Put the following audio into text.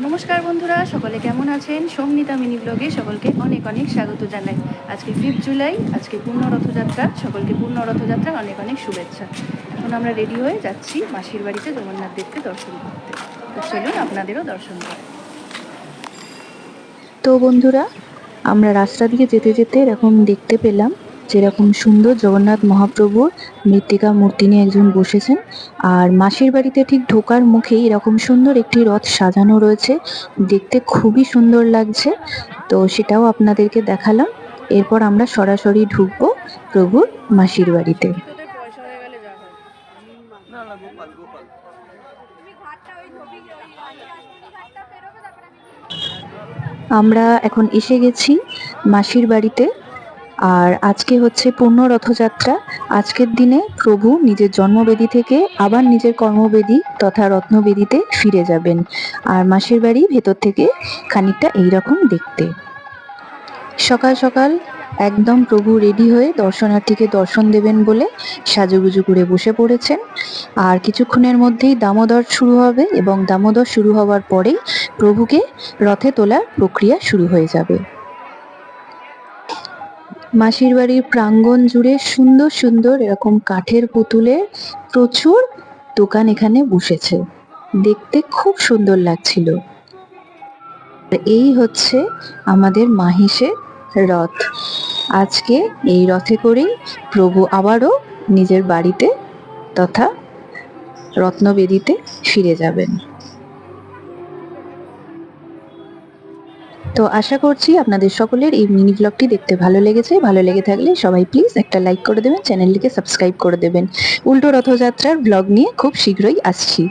নমস্কার বন্ধুরা, সকলে কেমন আছেন? সোমনিতা মিনি ব্লগে সকলকে অনেক অনেক স্বাগত জানাই। আজকে 5 জুলাই, আজকে পূর্ণ রথযাত্রা। সকলকে পূর্ণ রথযাত্রার অনেক অনেক শুভেচ্ছা। এখন আমরা রেডি হয়ে যাচ্ছি মাসির বাড়িতে জগন্নাথ দেবকে দর্শন করতে। তো চলুন আপনাদেরও দর্শন করেন। তো বন্ধুরা, আমরা রাস্তা দিয়ে যেতে যেতে এরকম দেখতে পেলাম যেরকম সুন্দর জগন্নাথ মহাপ্রভুর মৃত্তিকা মূর্তি নিয়ে একজন বসেছেন। আর মাসির বাড়িতে ঠিক ঢোকার মুখেই এরকম সুন্দর একটি রথ সাজানো রয়েছে, দেখতে খুবই সুন্দর লাগছে। তো সেটাও আপনাদেরকে দেখালাম। এরপর আমরা সরাসরি ঢুকবো প্রভুর মাসির বাড়িতে। আমরা এখন এসে গেছি মাসির বাড়িতে। আর আজকে হচ্ছে পূর্ণ রথযাত্রা। আজকের দিনে প্রভু নিজের জন্মবেদী থেকে আবার নিজের কর্মবেদী তথা রত্নবেদীতে ফিরে যাবেন। আর মাসির বাড়ি ভেতর থেকে খানিকটা এইরকম দেখতে। সকাল সকাল একদম প্রভু রেডি হয়ে দর্শনার্থীকে দর্শন দেবেন বলে সাজুগুজু করে বসে পড়েছেন। আর কিছুক্ষণের মধ্যেই দামোদর শুরু হবে এবং দামোদর শুরু হওয়ার পরেই প্রভুকে রথে তোলার প্রক্রিয়া শুরু হয়ে যাবে। মাসির বাড়ির প্রাঙ্গণ জুড়ে সুন্দর সুন্দর এরকম কাঠের পুতুলের প্রচুর দোকান এখানে বসেছে, দেখতে খুব সুন্দর লাগছিল। এই হচ্ছে আমাদের মাহিষের রথ। আজকে এই রথে করেই প্রভু আবারও নিজের বাড়িতে তথা রত্নবেদীতে ফিরে যাবেন। তো আশা করছি আপনাদের সকলের এই মিনি ব্লগটি দেখতে ভালো লেগেছে। ভালো লেগে থাকলে সবাই প্লিজ একটা লাইক করে দেবেন, চ্যানেলটিকে সাবস্ক্রাইব করে দেবেন। উল্টো রথযাত্রার ব্লগ নিয়ে খুব শীঘ্রই আসছি।